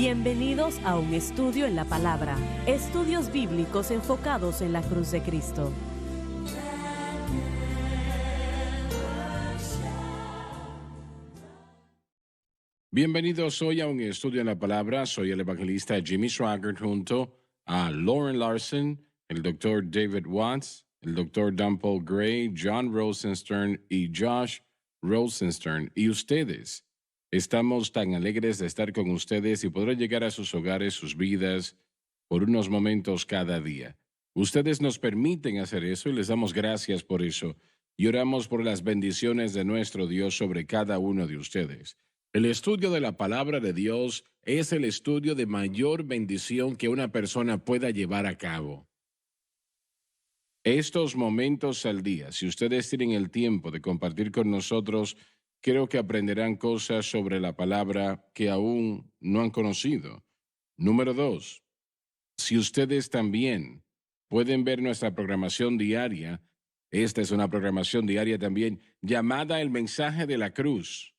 Bienvenidos a un estudio en la palabra, estudios bíblicos enfocados en la cruz de Cristo. Bienvenidos hoy a un estudio en la palabra. Soy el evangelista Jimmy Swaggart junto a Lauren Larson, el doctor David Watts, el doctor Dan Paul Gray, John Rosenstern y Josh Rosenstern. Y ustedes, estamos tan alegres de estar con ustedes y poder llegar a sus hogares, sus vidas, por unos momentos cada día. Ustedes nos permiten hacer eso y les damos gracias por eso. Y oramos por las bendiciones de nuestro Dios sobre cada uno de ustedes. El estudio de la palabra de Dios es el estudio de mayor bendición que una persona pueda llevar a cabo. Estos momentos al día, si ustedes tienen el tiempo de compartir con nosotros, creo que aprenderán cosas sobre la palabra que aún no han conocido. Número 2, si ustedes también pueden ver nuestra programación diaria, esta es una programación diaria también llamada El Mensaje de la Cruz.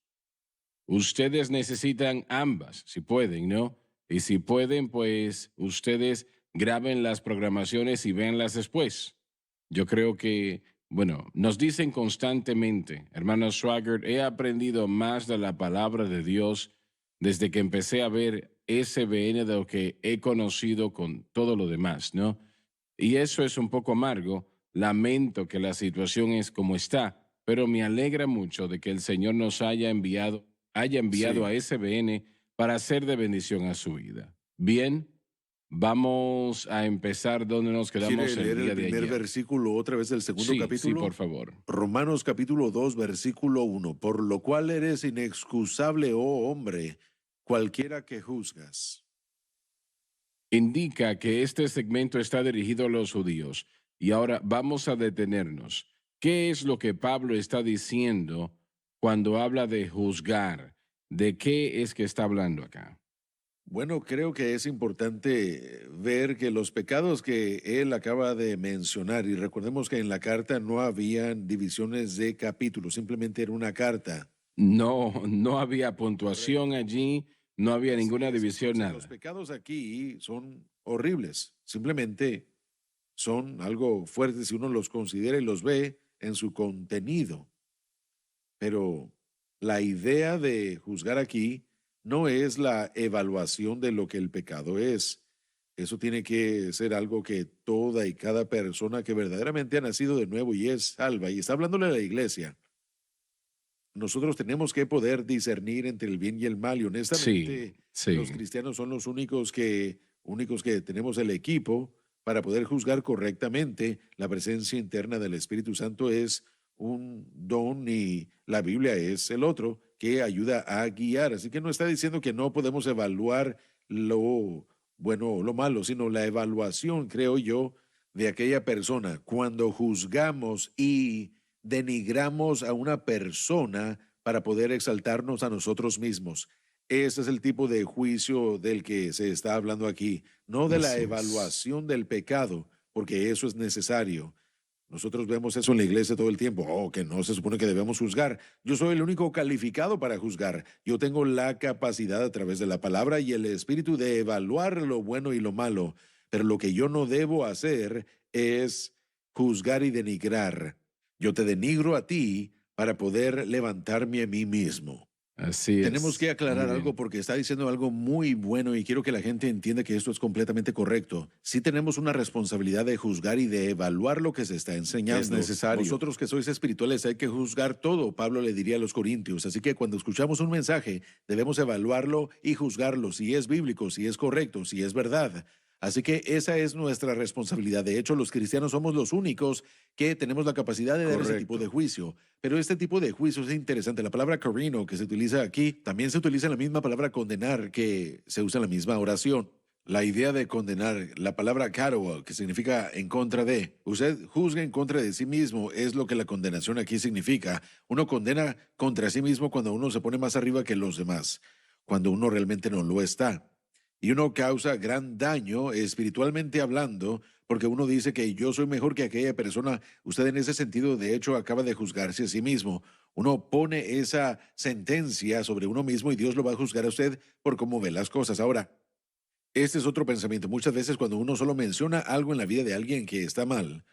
Ustedes necesitan ambas, si pueden, ¿no? Y si pueden, pues ustedes graben las programaciones y véanlas después. Yo creo que, bueno, nos dicen constantemente, hermano Swaggart, he aprendido más de la palabra de Dios desde que empecé a ver SBN de lo que he conocido con todo lo demás, ¿no? Y eso es un poco amargo. Lamento que la situación es como está, pero me alegra mucho de que el Señor nos haya enviado a SBN para ser de bendición a su vida. Bien, vamos a empezar donde nos quedamos ¿Quiere leer el día el de primer ayer. versículo otra vez del segundo Sí, capítulo? por favor. Romanos capítulo 2, versículo 1. Por lo cual eres inexcusable, oh hombre, cualquiera que juzgas. Indica que este segmento está dirigido a los judíos. Y ahora vamos a detenernos. ¿Qué es lo que Pablo está diciendo cuando habla de juzgar? ¿De qué es que está hablando acá? Bueno, creo que es importante ver que los pecados que él acaba de mencionar, y recordemos que en la carta no habían divisiones de capítulos, simplemente era una carta. No había puntuación allí, no había Así ninguna es. división, Entonces, los nada. pecados aquí son horribles, simplemente son algo fuertes si uno los considera y los ve en su contenido. Pero la idea de juzgar aquí no es la evaluación de lo que el pecado es. Eso tiene que ser algo que toda y cada persona que verdaderamente ha nacido de nuevo y es salva, y está hablándole a la iglesia, nosotros tenemos que poder discernir entre el bien y el mal. Y Sí, honestamente, los sí, cristianos son los únicos que tenemos el equipo para poder juzgar correctamente. La presencia interna del Espíritu Santo es un don y la Biblia es el otro que ayuda a guiar. Así que no está diciendo que no podemos evaluar lo bueno o lo malo, sino la evaluación, creo yo, de aquella persona. Cuando juzgamos y denigramos a una persona para poder exaltarnos a nosotros mismos. Ese es el tipo de juicio del que se está hablando aquí, no de la así es. evaluación del pecado, porque eso es necesario. Nosotros vemos eso en la iglesia todo el tiempo. Oh, que no se supone que debemos juzgar. Yo soy el único calificado para juzgar. Yo tengo la capacidad a través de la palabra y el espíritu de evaluar lo bueno y lo malo. Pero lo que yo no debo hacer es juzgar y denigrar. Yo te denigro a ti para poder levantarme a mí mismo. Así Tenemos que es. Muy aclarar algo bien. porque está diciendo algo muy bueno y quiero que la gente entienda que esto es completamente correcto. Sí tenemos una responsabilidad de juzgar y de evaluar lo que se está enseñando. Es necesario. Vosotros que sois espirituales hay que juzgar todo, Pablo le diría a los corintios. Así que cuando escuchamos un mensaje debemos evaluarlo y juzgarlo, si es bíblico, si es correcto, si es verdad. Así que esa es nuestra responsabilidad. De hecho, los cristianos somos los únicos que tenemos la capacidad de dar ese tipo de juicio. Pero este tipo de juicio es interesante. La palabra carino que se utiliza aquí también se utiliza en la misma palabra condenar que se usa en la misma oración. La idea de condenar, la palabra caro, que significa en contra de. Usted juzga en contra de sí mismo, es lo que la condenación aquí significa. Uno condena contra sí mismo cuando uno se pone más arriba que los demás, cuando uno realmente no lo está. Y uno causa gran daño espiritualmente hablando, porque uno dice que yo soy mejor que aquella persona. Usted en ese sentido, de hecho, acaba de juzgarse a sí mismo. Uno pone esa sentencia sobre uno mismo y Dios lo va a juzgar a usted por cómo ve las cosas. Ahora, este es otro pensamiento. Muchas veces cuando uno solo menciona algo en la vida de alguien que está mal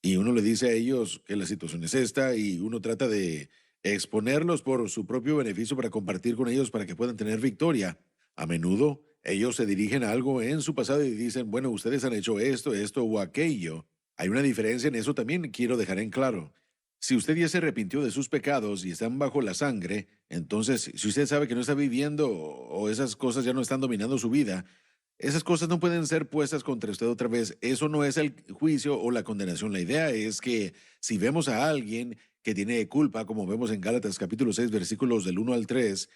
y uno le dice a ellos que la situación es esta y uno trata de exponerlos por su propio beneficio para compartir con ellos para que puedan tener victoria, a menudo ellos se dirigen a algo en su pasado y dicen, bueno, ustedes han hecho esto, esto o aquello. Hay una diferencia en eso también, quiero dejar en claro. Si usted ya se arrepintió de sus pecados y están bajo la sangre, entonces si usted sabe que no está viviendo o esas cosas ya no están dominando su vida, esas cosas no pueden ser puestas contra usted otra vez. Eso no es el juicio o la condenación. La idea es que si vemos a alguien que tiene culpa, como vemos en Gálatas capítulo 6, versículos del 1 al 3,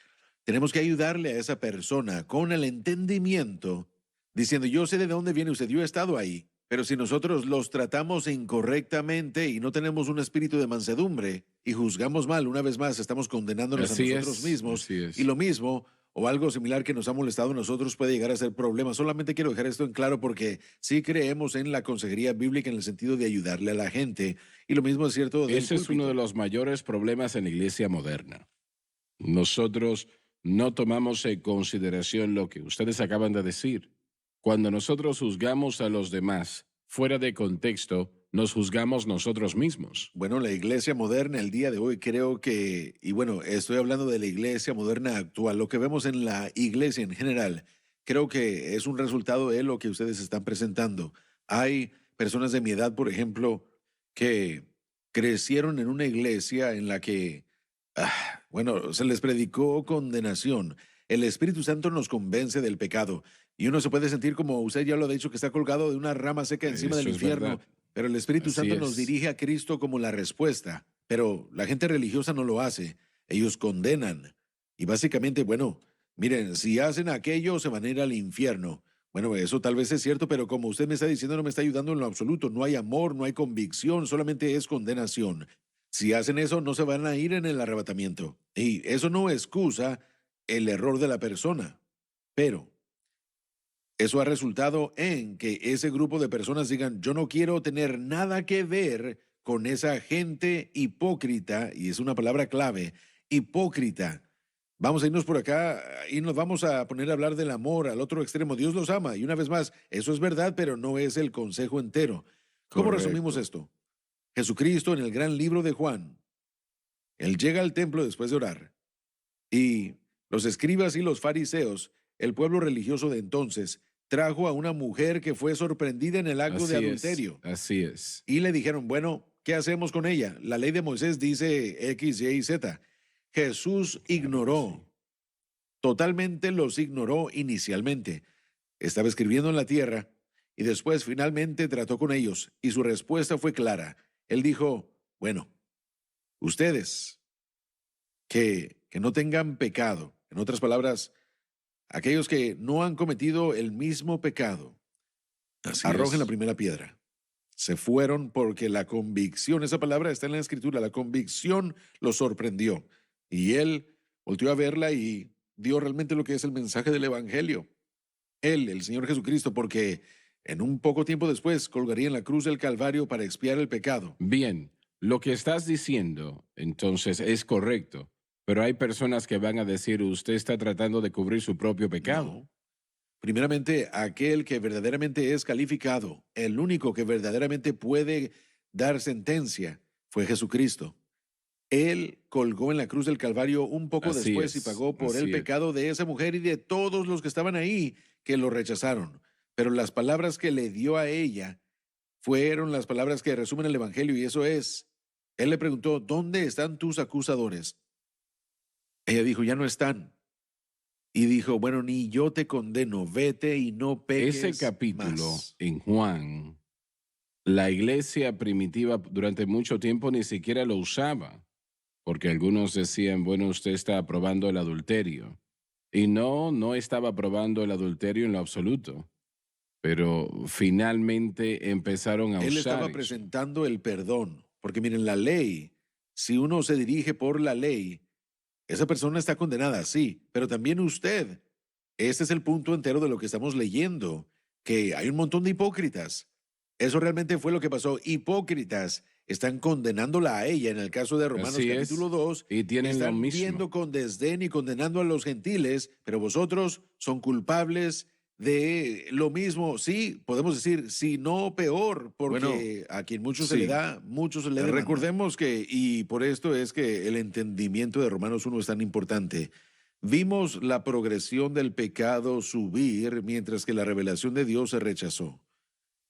tenemos que ayudarle a esa persona con el entendimiento, diciendo, yo sé de dónde viene usted, yo he estado ahí. Pero si nosotros los tratamos incorrectamente y no tenemos un espíritu de mansedumbre y juzgamos mal, una vez más estamos condenándonos a nosotros mismos. así Y es. lo mismo o algo similar que nos ha molestado a nosotros puede llegar a ser problema. Solamente quiero dejar esto en claro porque sí creemos en la consejería bíblica en el sentido de ayudarle a la gente. Y lo mismo es cierto del Ese es uno de púlpito. los mayores problemas en la iglesia moderna. Nosotros no tomamos en consideración lo que ustedes acaban de decir. Cuando nosotros juzgamos a los demás fuera de contexto, nos juzgamos nosotros mismos. Bueno, la iglesia moderna el día de hoy creo que, y bueno, estoy hablando de la iglesia moderna actual, lo que vemos en la iglesia en general, creo que es un resultado de lo que ustedes están presentando. Hay personas de mi edad, por ejemplo, que crecieron en una iglesia en la que, bueno, se les predicó condenación. El Espíritu Santo nos convence del pecado y uno se puede sentir como usted ya lo ha dicho, que está colgado de una rama seca encima del Eso es infierno, verdad. pero el Espíritu Así Santo nos es. dirige a Cristo como la respuesta. Pero la gente religiosa no lo hace. Ellos condenan. Y básicamente, bueno, miren, si hacen aquello, se van a ir al infierno. Bueno, eso tal vez es cierto, pero como usted me está diciendo, no me está ayudando en lo absoluto. No hay amor, no hay convicción, solamente es condenación. Si hacen eso, no se van a ir en el arrebatamiento. Y eso no excusa el error de la persona. Pero eso ha resultado en que ese grupo de personas digan, yo no quiero tener nada que ver con esa gente hipócrita, y es una palabra clave, hipócrita. Vamos a irnos por acá y nos vamos a poner a hablar del amor al otro extremo. Dios los ama, y una vez más, eso es verdad, pero no es el consejo entero. ¿Cómo resumimos Correcto. esto? Jesucristo en el gran libro de Juan, él llega al templo después de orar, y los escribas y los fariseos, el pueblo religioso de entonces, trajo a una mujer que fue sorprendida en el acto de Así es. adulterio. Así es. Y le dijeron, bueno, ¿qué hacemos con ella? La ley de Moisés dice X, Y y Z. Jesús Claro que sí. ignoró, totalmente los ignoró inicialmente. Estaba escribiendo en la tierra y después finalmente trató con ellos y su respuesta fue clara. Él dijo, bueno, ustedes que no tengan pecado, en otras palabras, aquellos que no han cometido el mismo pecado, Así arrojen la es. primera piedra. Se fueron porque la convicción, esa palabra está en la escritura, la convicción lo sorprendió. Y él volvió a verla y dio realmente lo que es el mensaje del Evangelio. Él, el Señor Jesucristo, porque en un poco tiempo después colgaría en la cruz del Calvario para expiar el pecado. Bien, lo que estás diciendo, entonces, es correcto, pero hay personas que van a decir, usted está tratando de cubrir su propio pecado. No. Primeramente, aquel que verdaderamente es calificado, el único que verdaderamente puede dar sentencia, fue Jesucristo. Él colgó en la cruz del Calvario un poco después y pagó por el así es. pecado de esa mujer y de todos los que estaban ahí que lo rechazaron. Pero las palabras que le dio a ella fueron las palabras que resumen el Evangelio y eso es, él le preguntó, ¿dónde están tus acusadores? Ella dijo, ya no están. Y dijo, bueno, ni yo te condeno, vete y no Ese peques capítulo más. en Juan, la iglesia primitiva durante mucho tiempo ni siquiera lo usaba, porque algunos decían, bueno, usted está aprobando el adulterio. Y no, no estaba aprobando el adulterio en lo absoluto, pero finalmente empezaron a Él usar estaba eso. presentando el perdón, porque miren, la ley, si uno se dirige por la ley, esa persona está condenada, sí, pero también usted. Este es el punto entero de lo que estamos leyendo, que hay un montón de hipócritas. Eso realmente fue lo que pasó. Hipócritas están condenándola a ella. En el caso de Romanos Así capítulo es. 2, Y tienen lo están mismo. viendo con desdén y condenando a los gentiles, pero vosotros son culpables de lo mismo. Sí, podemos decir, si no peor, porque a quien mucho se le sí. da, mucho se le demanda. Recordemos que, y por esto es que el entendimiento de Romanos 1 es tan importante. Vimos la progresión del pecado subir mientras que la revelación de Dios se rechazó.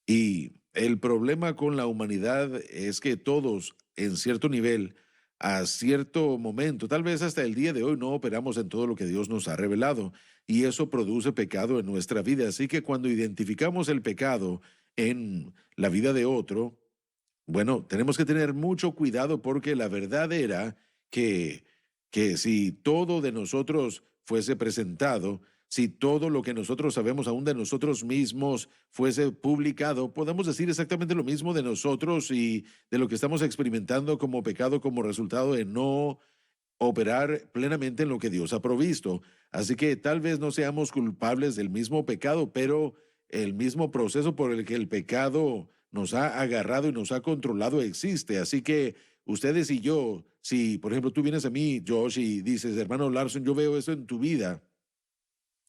Y el problema con la humanidad es que todos, en cierto nivel, a cierto momento, tal vez hasta el día de hoy, no operamos en todo lo que Dios nos ha revelado. Y eso produce pecado en nuestra vida. Así que cuando identificamos el pecado en la vida de otro, bueno, tenemos que tener mucho cuidado porque la verdad era que, que si todo de nosotros fuese presentado, si todo lo que nosotros sabemos aún de nosotros mismos fuese publicado, podemos decir exactamente lo mismo de nosotros y de lo que estamos experimentando como pecado como resultado de no operar plenamente en lo que Dios ha provisto. Así que tal vez no seamos culpables del mismo pecado, pero el mismo proceso por el que el pecado nos ha agarrado y nos ha controlado existe. Así que ustedes y yo, si por ejemplo tú vienes a mí, Josh, y dices, hermano Larson, yo veo eso en tu vida.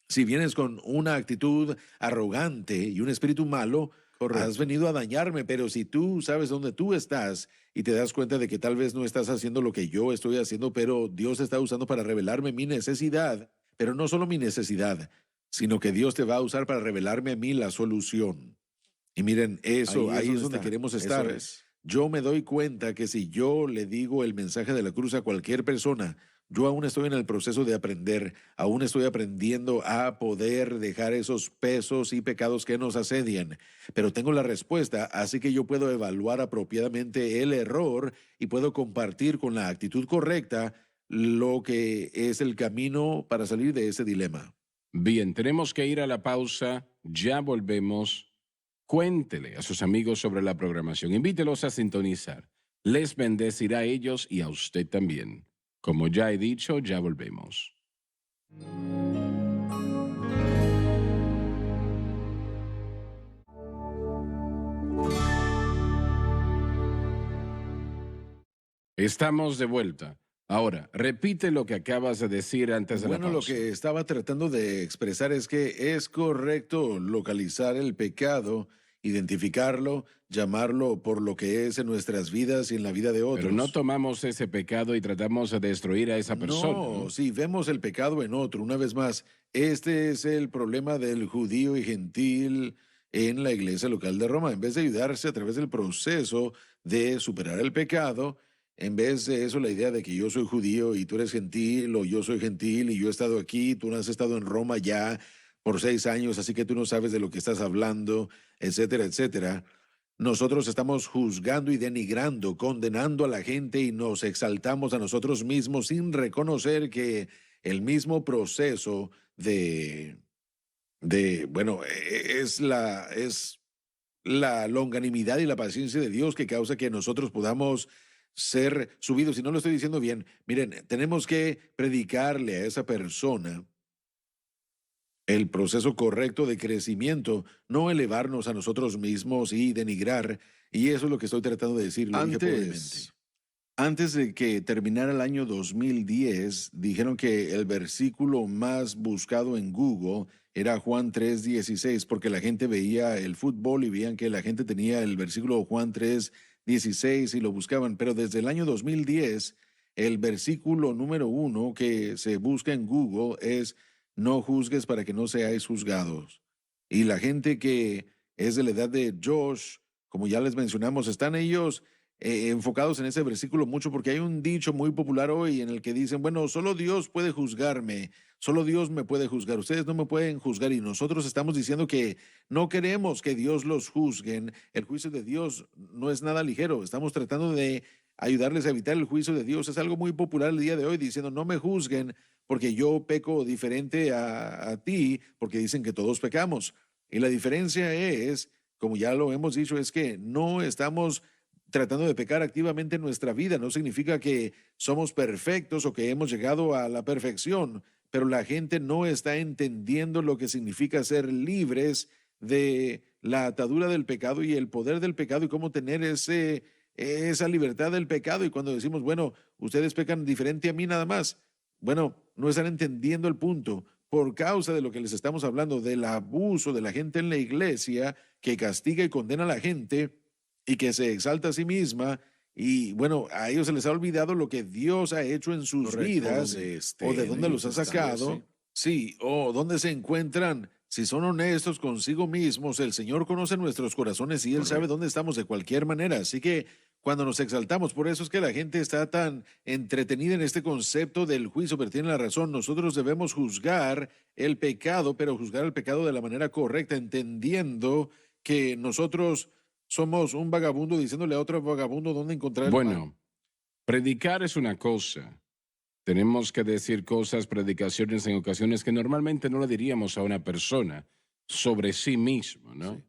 Si vienes con una actitud arrogante y un espíritu malo, has venido a dañarme, pero si tú sabes dónde tú estás y te das cuenta de que tal vez no estás haciendo lo que yo estoy haciendo, pero Dios está usando para revelarme mi necesidad, pero no solo mi necesidad, sino que Dios te va a usar para revelarme a mí la solución. Y miren, ahí es donde queremos estar. Yo me doy cuenta que si yo le digo el mensaje de la cruz a cualquier persona, yo aún estoy en el proceso de aprender, aún estoy aprendiendo a poder dejar esos pesos y pecados que nos asedian, pero tengo la respuesta, así que yo puedo evaluar apropiadamente el error y puedo compartir con la actitud correcta lo que es el camino para salir de ese dilema. Bien, tenemos que ir a la pausa. Ya volvemos. Cuéntele a sus amigos sobre la programación. Invítelos a sintonizar. Les bendecirá a ellos y a usted también. Como ya he dicho, ya volvemos. Estamos de vuelta. Ahora, repite lo que acabas de decir antes de la pausa. Bueno, lo que estaba tratando de expresar es que es correcto localizar el pecado, identificarlo, llamarlo por lo que es en nuestras vidas y en la vida de otros. Pero no tomamos ese pecado y tratamos de destruir a esa persona. No, sí, vemos el pecado en otro. Una vez más, este es el problema del judío y gentil en la iglesia local de Roma. En vez de ayudarse a través del proceso de superar el pecado, en vez de eso, la idea de que yo soy judío y tú eres gentil, o yo soy gentil y yo he estado aquí, tú no has estado en Roma ya por 6 años, así que tú no sabes de lo que estás hablando, etcétera, etcétera. Nosotros estamos juzgando y denigrando, condenando a la gente y nos exaltamos a nosotros mismos sin reconocer que el mismo proceso es la longanimidad y la paciencia de Dios que causa que nosotros podamos ser subidos. Si no lo estoy diciendo bien, miren, tenemos que predicarle a esa persona el proceso correcto de crecimiento, no elevarnos a nosotros mismos y denigrar. Y eso es lo que estoy tratando de decir. Lo dije pobremente. Antes de que terminara el año 2010, dijeron que el versículo más buscado en Google era Juan 3:16, porque la gente veía el fútbol y veían que la gente tenía el versículo Juan 3:16 y lo buscaban. Pero desde el año 2010, el versículo número 1 que se busca en Google es: no juzgues para que no seáis juzgados. Y la gente que es de la edad de Josh, como ya les mencionamos, están ellos enfocados en ese versículo mucho porque hay un dicho muy popular hoy en el que dicen, bueno, solo Dios puede juzgarme, solo Dios me puede juzgar, ustedes no me pueden juzgar, y nosotros estamos diciendo que no queremos que Dios los juzguen. El juicio de Dios no es nada ligero, estamos tratando de ayudarles a evitar el juicio de Dios. Es algo muy popular el día de hoy diciendo, no me juzguen porque yo peco diferente a ti, porque dicen que todos pecamos. Y la diferencia es, como ya lo hemos dicho, es que no estamos tratando de pecar activamente en nuestra vida. No significa que somos perfectos o que hemos llegado a la perfección, pero la gente no está entendiendo lo que significa ser libres de la atadura del pecado y el poder del pecado y cómo tener esa libertad del pecado. Y cuando decimos, bueno, ustedes pecan diferente a mí nada más, bueno, no están entendiendo el punto. Por causa de lo que les estamos hablando, del abuso de la gente en la iglesia, que castiga y condena a la gente y que se exalta a sí misma. Y bueno, a ellos se les ha olvidado lo que Dios ha hecho en sus Correcto, vidas donde o de estén, dónde los ellos ha están, sacado. Sí, o dónde se encuentran. Si son honestos consigo mismos, el Señor conoce nuestros corazones y Él sabe Correcto. dónde estamos de cualquier manera. Así que cuando nos exaltamos, por eso es que la gente está tan entretenida en este concepto del juicio, pero tiene la razón. Nosotros debemos juzgar el pecado, pero juzgar el pecado de la manera correcta, entendiendo que nosotros somos un vagabundo diciéndole a otro vagabundo dónde encontrar el pan. Bueno, predicar es una cosa. Tenemos que decir cosas, predicaciones en ocasiones que normalmente no le diríamos a una persona sobre sí mismo, ¿no?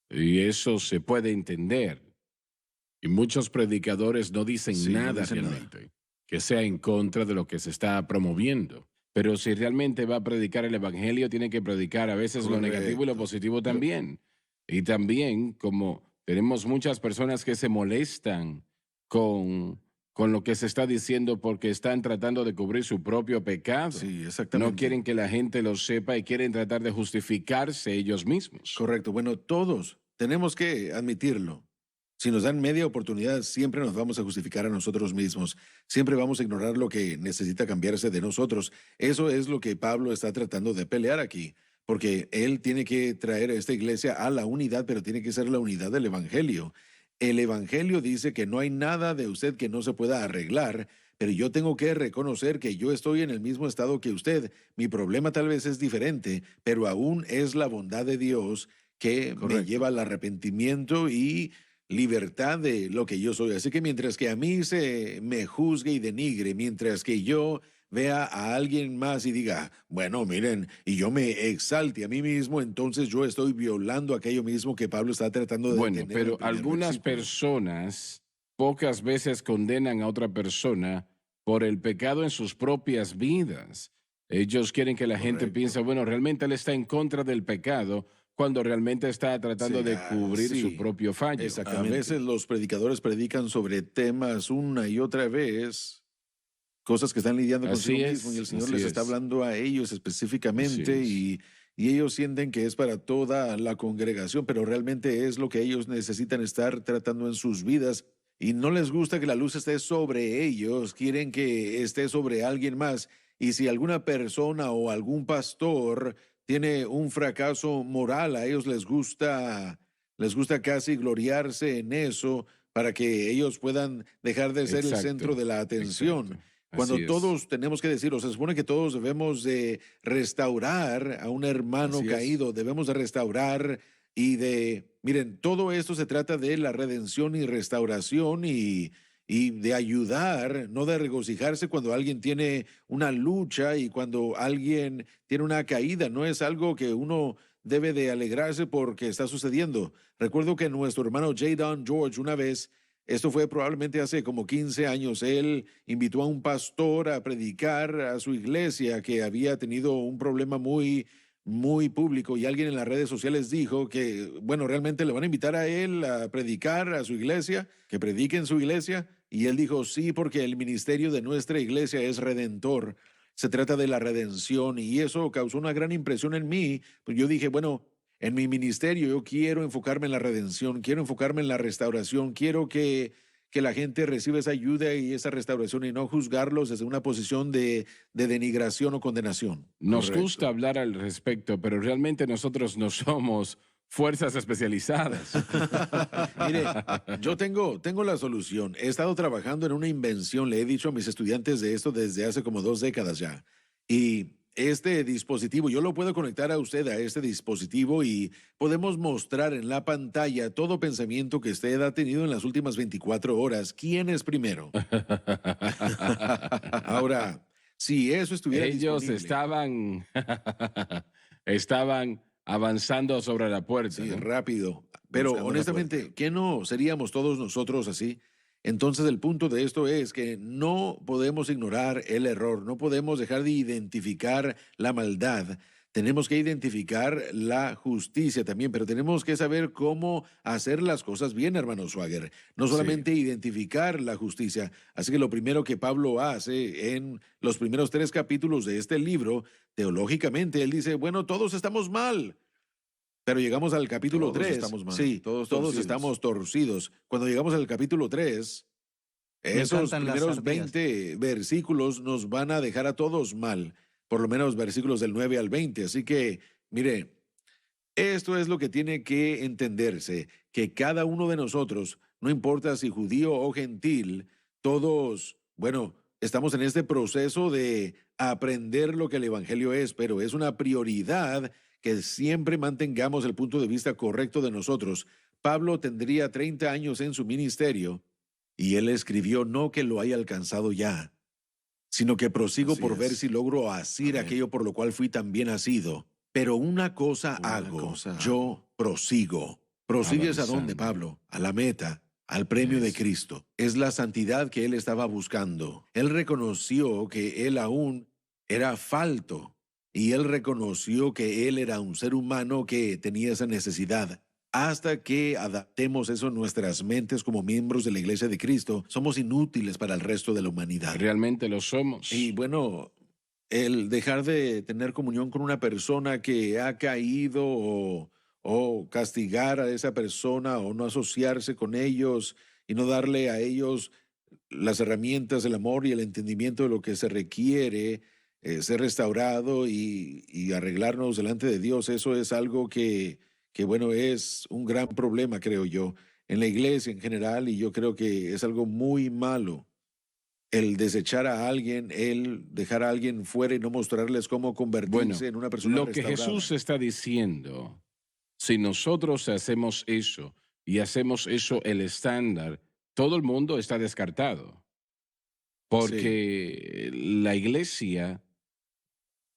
Y eso se puede entender. Y muchos predicadores no dicen Sí, no nada dicen nada. realmente que sea en contra de lo que se está promoviendo. Pero si realmente va a predicar el evangelio, tiene que predicar a veces lo negativo y lo Correcto. positivo Pero- también. Y también, como tenemos muchas personas que se molestan con, con lo que se está diciendo porque están tratando de cubrir su propio pecado. Sí, No exactamente. quieren que la gente lo sepa y quieren tratar de justificarse ellos mismos. Correcto. Bueno, todos tenemos que admitirlo. Si nos dan media oportunidad, siempre nos vamos a justificar a nosotros mismos. Siempre vamos a ignorar lo que necesita cambiarse de nosotros. Eso es lo que Pablo está tratando de pelear aquí, porque él tiene que traer a esta iglesia a la unidad, pero tiene que ser la unidad del Evangelio. El Evangelio dice que no hay nada de usted que no se pueda arreglar, pero yo tengo que reconocer que yo estoy en el mismo estado que usted. Mi problema tal vez es diferente, pero aún es la bondad de Dios que me Correcto. lleva al arrepentimiento y libertad de lo que yo soy. Así que mientras que a mí se me juzgue y denigre, mientras que yo vea a alguien más y diga, bueno, miren, y yo me exalte a mí mismo, entonces yo estoy violando aquello mismo que Pablo está tratando de Bueno, detener en el pero primer algunas versículo. personas pocas veces condenan a otra persona por el pecado en sus propias vidas. Ellos quieren que la gente Correcto. piense, bueno, realmente él está en contra del pecado cuando realmente está tratando Sí, de cubrir su sí, propio fallo. a Exactamente. veces los predicadores predican sobre temas una y otra vez, cosas que están lidiando consigo mismo y el Señor así les está es, hablando a ellos así específicamente es. y ellos sienten que es para toda la congregación, pero realmente es lo que ellos necesitan estar tratando en sus vidas y no les gusta que la luz esté sobre ellos, quieren que esté sobre alguien más. Y si alguna persona o algún pastor tiene un fracaso moral, a ellos les gusta casi gloriarse en eso para que ellos puedan dejar de ser el centro Exacto, de la exacto. atención. Así Cuando es. todos tenemos que decirlo, se supone que todos debemos de restaurar a un hermano Así es. caído, debemos de restaurar y miren, todo esto se trata de la redención y restauración y de ayudar, no de regocijarse cuando alguien tiene una lucha y cuando alguien tiene una caída, no es algo que uno debe de alegrarse porque está sucediendo. Recuerdo que nuestro hermano J. Don George una vez, esto fue probablemente hace como 15 años, él invitó a un pastor a predicar a su iglesia que había tenido un problema muy público y alguien en las redes sociales dijo que, bueno, realmente le van a invitar a él a predicar a su iglesia, que predique en su iglesia. Y él dijo, sí, porque el ministerio de nuestra iglesia es redentor. Se trata de la redención y eso causó una gran impresión en mí. Pues yo dije, bueno, en mi ministerio yo quiero enfocarme en la redención, quiero enfocarme en la restauración, quiero que la gente reciba esa ayuda y esa restauración y no juzgarlos desde una posición de denigración o condenación. Nos Correcto. gusta hablar al respecto, pero realmente nosotros no somos fuerzas especializadas. Mire, yo tengo la solución. He estado trabajando en una invención, le he dicho a mis estudiantes de esto desde hace como 2 décadas ya. Y este dispositivo, yo lo puedo conectar a usted a este dispositivo y podemos mostrar en la pantalla todo pensamiento que usted ha tenido en las últimas 24 horas. ¿Quién es primero? Ahora, si eso estuviera Ellos disponible. estaban avanzando sobre la puerta, Sí, ¿no? rápido. Pero Buscando la honestamente, puerta. ¿qué no seríamos todos nosotros así? Entonces el punto de esto es que no podemos ignorar el error, no podemos dejar de identificar la maldad. Tenemos que identificar la justicia también, pero tenemos que saber cómo hacer las cosas bien, hermano Swagger. No Sí. solamente identificar la justicia. Así que lo primero que Pablo hace en los primeros 3 capítulos de este libro, teológicamente, él dice, bueno, todos estamos mal. Pero llegamos al capítulo Todos 3. estamos mal, Sí, todos todos torcidos. estamos torcidos. Cuando llegamos al capítulo 3, Me esos encantan las primeros ardillas. 20 versículos nos van a dejar a todos mal, por lo menos versículos del 9 al 20. Así que, mire, esto es lo que tiene que entenderse, que cada uno de nosotros, no importa si judío o gentil, todos, bueno, estamos en este proceso de aprender lo que el Evangelio es, pero es una prioridad que siempre mantengamos el punto de vista correcto de nosotros. Pablo tendría 30 años en su ministerio y él escribió no que lo haya alcanzado ya, sino que prosigo Así por ver es. si logro asir Amén. aquello por lo cual fui también asido. Pero una cosa Una hago, cosa yo hago. prosigo. ¿Prosigues a dónde, Avanzando. Pablo? A la meta, al premio de Eso. Cristo. Es la santidad que él estaba buscando. Él reconoció que él aún era falto y él reconoció que él era un ser humano que tenía esa necesidad. Hasta que adaptemos eso en nuestras mentes como miembros de la Iglesia de Cristo, somos inútiles para el resto de la humanidad. Realmente lo somos. Y bueno, el dejar de tener comunión con una persona que ha caído o castigar a esa persona o no asociarse con ellos y no darle a ellos las herramientas, el amor y el entendimiento de lo que se requiere, ser restaurado y arreglarnos delante de Dios, eso es algo que, bueno, es un gran problema, creo yo, en la iglesia en general, y yo creo que es algo muy malo el desechar a alguien, el dejar a alguien fuera y no mostrarles cómo convertirse Bueno, en una persona lo que restaurada. Jesús está diciendo, si nosotros hacemos eso y hacemos eso el estándar, todo el mundo está descartado. Porque la iglesia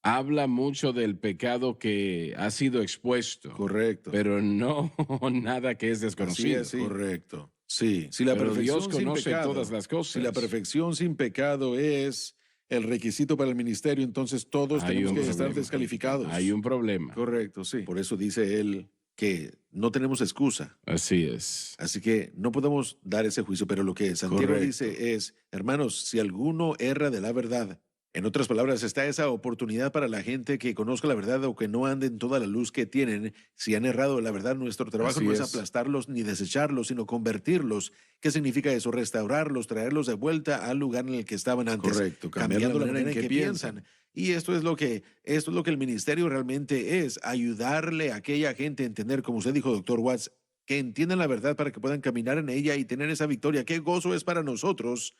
habla mucho del pecado que ha sido expuesto, Correcto. pero no nada que es Así desconocido. es, sí. Correcto. Sí, si la Pero perfección Dios conoce sin pecado, todas las cosas. si la perfección sin pecado es el requisito para el ministerio, entonces todos Hay tenemos un que estar problema. descalificados. Hay un problema. Correcto, sí. Por eso dice él que no tenemos excusa. Así es. Así que no podemos dar ese juicio, pero lo que Santiago Correcto. dice es, hermanos, si alguno erra de la verdad, en otras palabras, está esa oportunidad para la gente que conozca la verdad o que no ande en toda la luz que tienen. Si han errado de la verdad, nuestro trabajo Así no es es. aplastarlos ni desecharlos, sino convertirlos. ¿Qué significa eso? Restaurarlos, traerlos de vuelta al lugar en el que estaban antes. Correcto, Cambiando la manera en que piensan. Y esto es lo que el ministerio realmente es, ayudarle a aquella gente a entender, como usted dijo, doctor Watts, que entiendan la verdad para que puedan caminar en ella y tener esa victoria. Qué gozo es para nosotros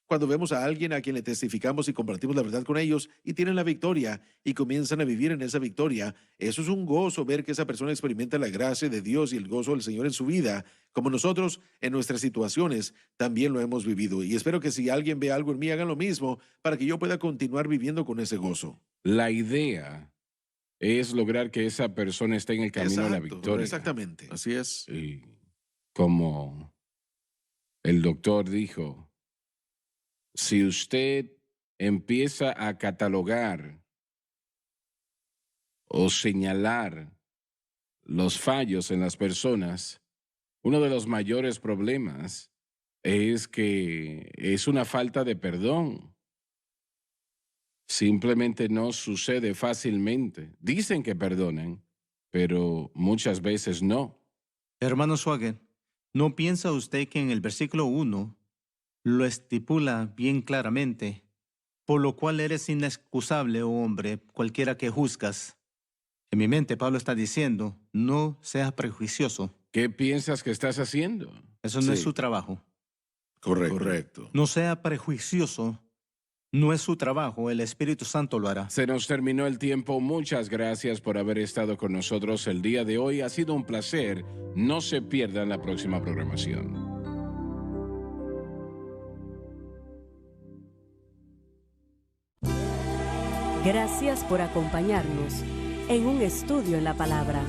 cuando vemos a alguien a quien le testificamos y compartimos la verdad con ellos y tienen la victoria y comienzan a vivir en esa victoria. Eso es un gozo, ver que esa persona experimenta la gracia de Dios y el gozo del Señor en su vida, como nosotros en nuestras situaciones también lo hemos vivido. Y espero que si alguien ve algo en mí, hagan lo mismo para que yo pueda continuar viviendo con ese gozo. La idea es lograr que esa persona esté en el camino a la Exacto, victoria. exactamente. Así es. Y como el doctor dijo, si usted empieza a catalogar o señalar los fallos en las personas, uno de los mayores problemas es que es una falta de perdón. Simplemente no sucede fácilmente. Dicen que perdonan, pero muchas veces no. Hermano Swagger, ¿no piensa usted que en el versículo 1 lo estipula bien claramente, por lo cual eres inexcusable, oh hombre, cualquiera que juzgas? En mi mente, Pablo está diciendo, no seas prejuicioso. ¿Qué piensas que estás haciendo? Eso no es Sí. su trabajo. Correcto. No sea prejuicioso. No es su trabajo. El Espíritu Santo lo hará. Se nos terminó el tiempo. Muchas gracias por haber estado con nosotros el día de hoy. Ha sido un placer. No se pierdan la próxima programación. Gracias por acompañarnos en un estudio en la palabra.